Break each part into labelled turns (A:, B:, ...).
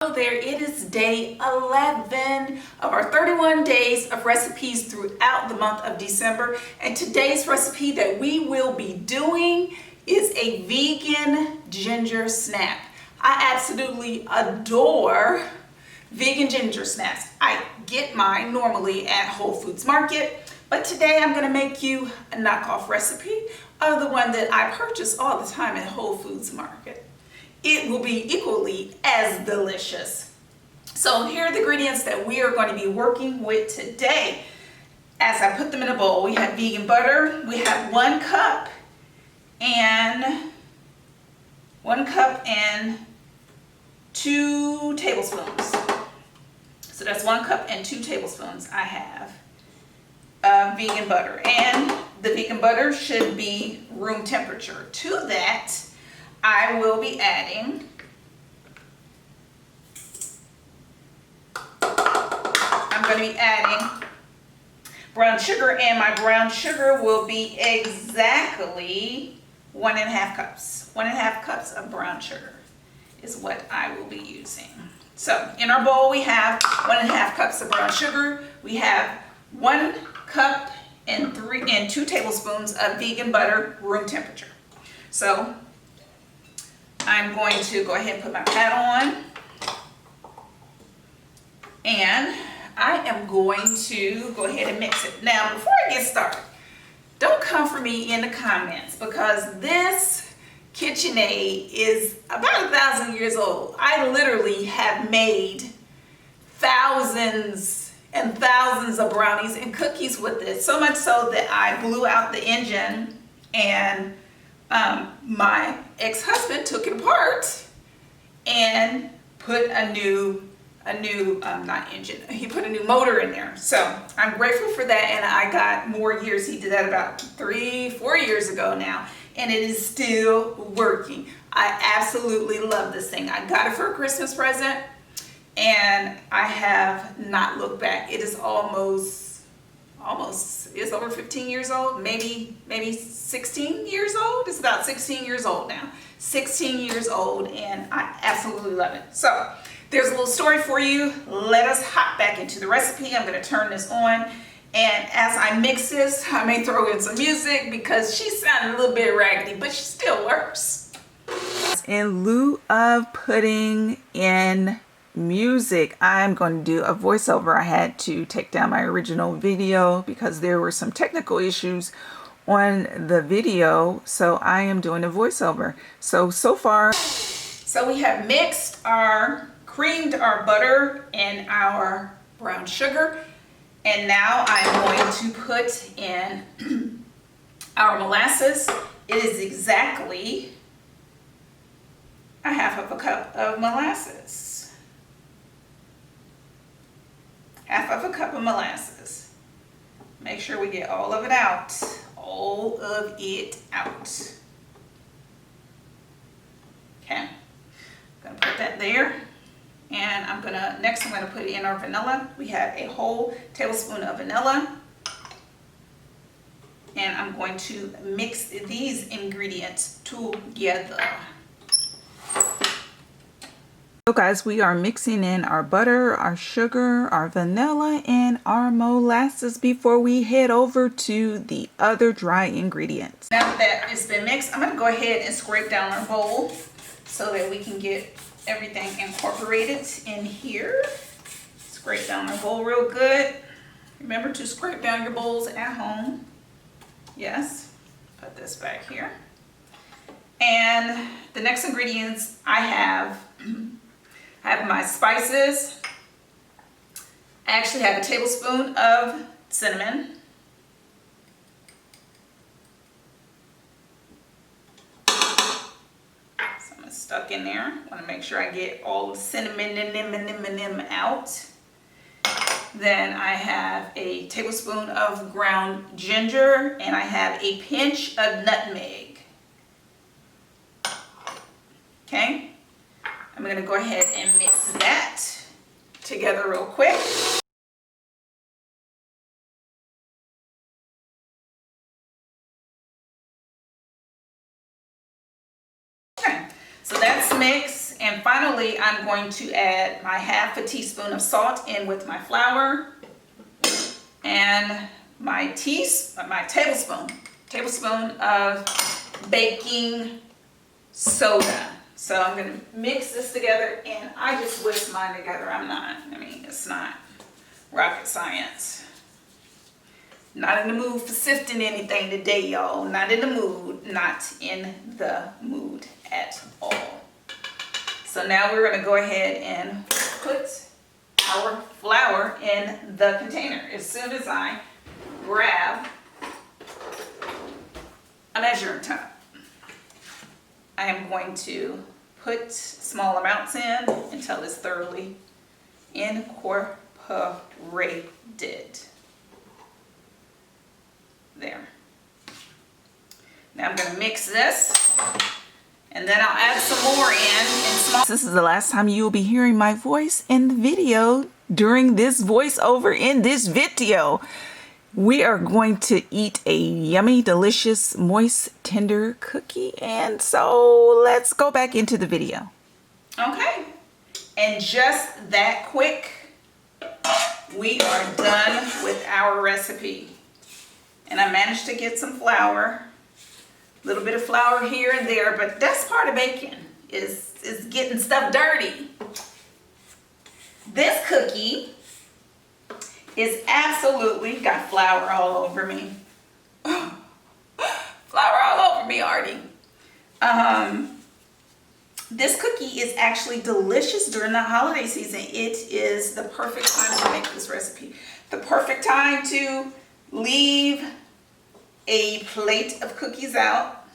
A: Hello there, it is day 11 of our 31 days of recipes throughout the month of December. And today's recipe that we will be doing is a vegan ginger snap. I absolutely adore vegan ginger snaps. I get mine normally at Whole Foods Market, but today I'm going to make you a knockoff recipe of the one that I purchase all the time at Whole Foods Market. It will be equally as delicious. So here are the ingredients that we are going to be working with today. As I put them in a bowl, we have vegan butter. We have 1 cup and 2 tablespoons. So that's 1 cup and 2 tablespoons I have of vegan butter. And the vegan butter should be room temperature. To that, I will be adding brown sugar, and my brown sugar will be exactly 1.5 cups. 1.5 cups of brown sugar is what I will be using. So in our bowl we have 1.5 cups of brown sugar. We have 1 cup and 2 tablespoons of vegan butter, room temperature. So I'm going to go ahead and put my pad on, and I am going to go ahead and mix it. Now, before I get started, don't come for me in the comments, because this KitchenAid is about 1,000 years old. I literally have made thousands and thousands of brownies and cookies with this, so much so that I blew out the engine, and my ex-husband took it apart and put a new he put a new motor in there. So I'm grateful for that, and I got more years. He did that about 3-4 years ago now, and it is still working. I absolutely love this thing. I got it for a Christmas present, and I have not looked back. It is almost it's over 15 years old, maybe 16 years old. It's about 16 years old now. 16 years old, and I absolutely love it. So there's a little story for you. Let us hop back into the recipe. I'm going to turn this on, and as I mix this, I may throw in some music because she sounded a little bit raggedy, but she still works. In lieu of putting in music, I'm going to do a voiceover. I had to take down my original video because there were some technical issues on the video, so I am doing a voiceover. So far, we have creamed our butter and our brown sugar, and now I'm going to put in our molasses. It is exactly 1/2 cup of molasses. 1/2 cup of molasses. Make sure we get all of it out. All of it out. Okay. I'm going to put that there. And next I'm going to put in our vanilla. We have a whole tablespoon of vanilla. And I'm going to mix these ingredients together. So guys, we are mixing in our butter, our sugar, our vanilla, and our molasses before we head over to the other dry ingredients. Now that it's been mixed, I'm going to go ahead and scrape down our bowl so that we can get everything incorporated in here. Scrape down our bowl real good. Remember to scrape down your bowls at home. Yes. Put this back here. And the next ingredients I have my spices. I actually have a tablespoon of cinnamon. Some is stuck in there. I want to make sure I get all the cinnamon out. Then I have a tablespoon of ground ginger, and I have a pinch of nutmeg. Okay. I'm going to go ahead and mix that together real quick. Okay, so that's mixed, And finally, I'm going to add my half a teaspoon of salt in with my flour and my tablespoon of baking soda. So I'm gonna mix this together, and I just whisk mine together. It's not rocket science. Not in the mood for sifting anything today, y'all. Not in the mood at all. So now we're gonna go ahead and put our flour in the container. As soon as I grab a measuring cup, I am going to put small amounts in until it's thoroughly incorporated. There. Now I'm going to mix this, and then I'll add some more in small. This is the last time you will be hearing my voice in the video during this voiceover in this video. We are going to eat a yummy, delicious, moist, tender cookie, and so let's go back into the video. Okay, and just that quick, we are done with our recipe. And I managed to get some flour, a little bit of flour here and there, but that's part of baking, is getting stuff dirty. This cookie is absolutely got flour all over me. Flour all over me, Artie. This cookie is actually delicious during the holiday season. It is the perfect time to make this recipe. The perfect time to leave a plate of cookies out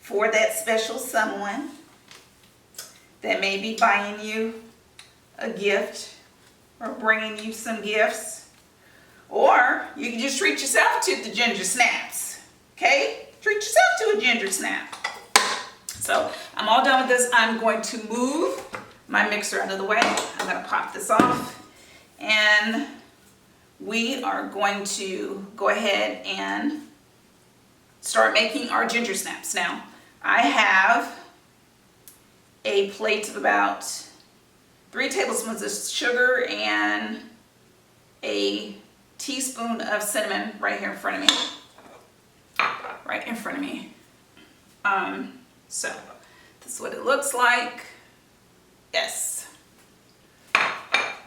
A: for that special someone that may be buying you a gift or bringing you some gifts. Or you can just treat yourself to the ginger snaps. Okay? Treat yourself to a ginger snap. So I'm all done with this. I'm going to move my mixer out of the way. I'm going to pop this off, and we are going to go ahead and start making our ginger snaps. Now, I have a plate of about 3 tablespoons of sugar and a teaspoon of cinnamon right here in front of me. Right in front of me. So this is what it looks like. Yes.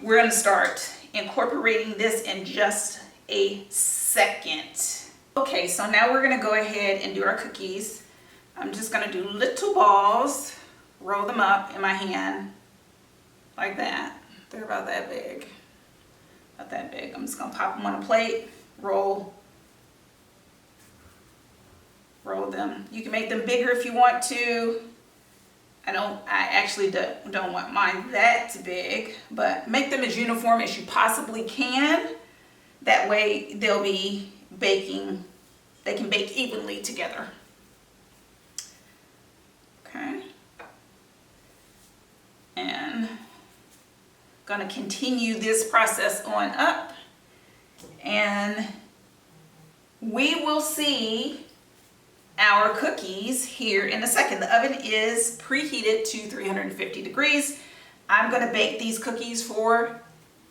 A: We're going to start incorporating this in just a second. Okay, so now we're going to go ahead and do our cookies. I'm just going to do little balls, roll them up in my hand like that. They're about that big. About that big. I'm just going to pop them on a plate, roll them. You can make them bigger if you want to. I actually don't want mine that big, but make them as uniform as you possibly can. That way they'll be baking, they can bake evenly together. Okay. And gonna continue this process on up, and we will see our cookies here in a second. The oven is preheated to 350 degrees. I'm gonna bake these cookies for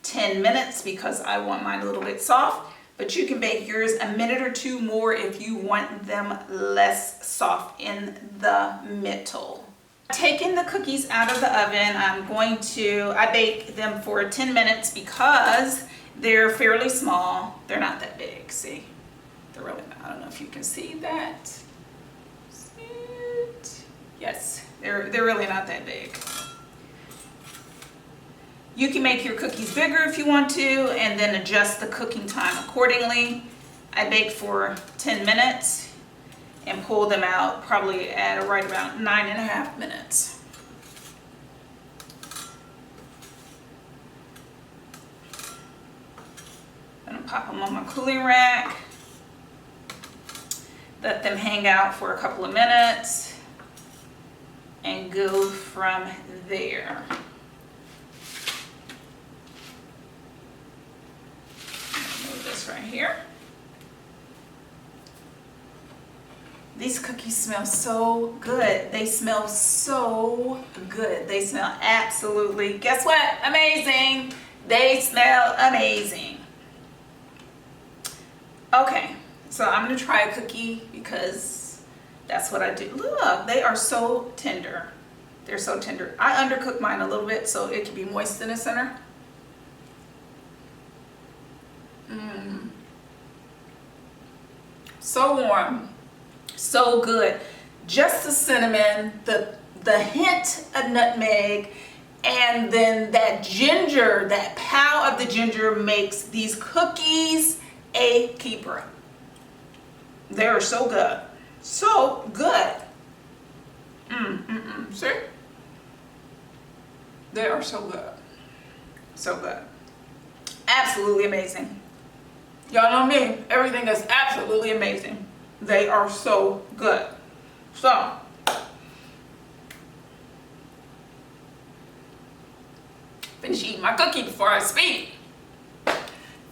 A: 10 minutes because I want mine a little bit soft, but you can bake yours a minute or 2 more if you want them less soft in the middle. Taking the cookies out of the oven, I bake them for 10 minutes because they're fairly small. They're not that big, see? They're really not. I don't know if you can see that. Yes, they're really not that big. You can make your cookies bigger if you want to, and then adjust the cooking time accordingly. I bake for 10 minutes and pull them out probably at right about 9.5 minutes. I'm gonna pop them on my cooling rack, let them hang out for a couple of minutes, and go from there. Move this right here. These cookies smell so good. They smell so good. They smell absolutely, guess what? Amazing. They smell amazing. Okay, so I'm gonna try a cookie because that's what I do. Look, they are so tender. They're so tender. I undercooked mine a little bit so it can be moist in the center. So warm, so good. Just the cinnamon, the hint of nutmeg, and then that ginger, that pow of the ginger makes these cookies a keeper. They are so good, so good. See? They are so good, so good. Absolutely amazing. Y'all know me, everything is absolutely amazing. They are so good. So, finish eating my cookie before I speak.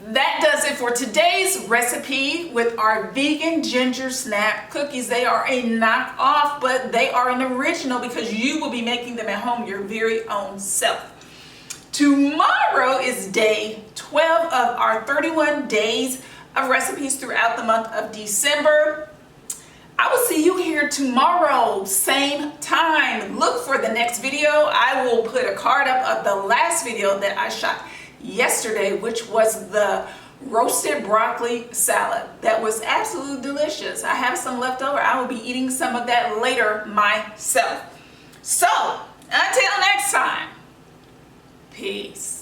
A: That does it for today's recipe with our vegan ginger snap cookies. They are a knockoff, but they are an original because you will be making them at home your very own self. Tomorrow is day 12 of our 31 days of recipes throughout the month of December. I will see you here tomorrow, same time. Look for the next video. I will put a card up of the last video that I shot yesterday, which was the roasted broccoli salad. That was absolutely delicious. I have some left over. I will be eating some of that later myself. So, until next time. Peace.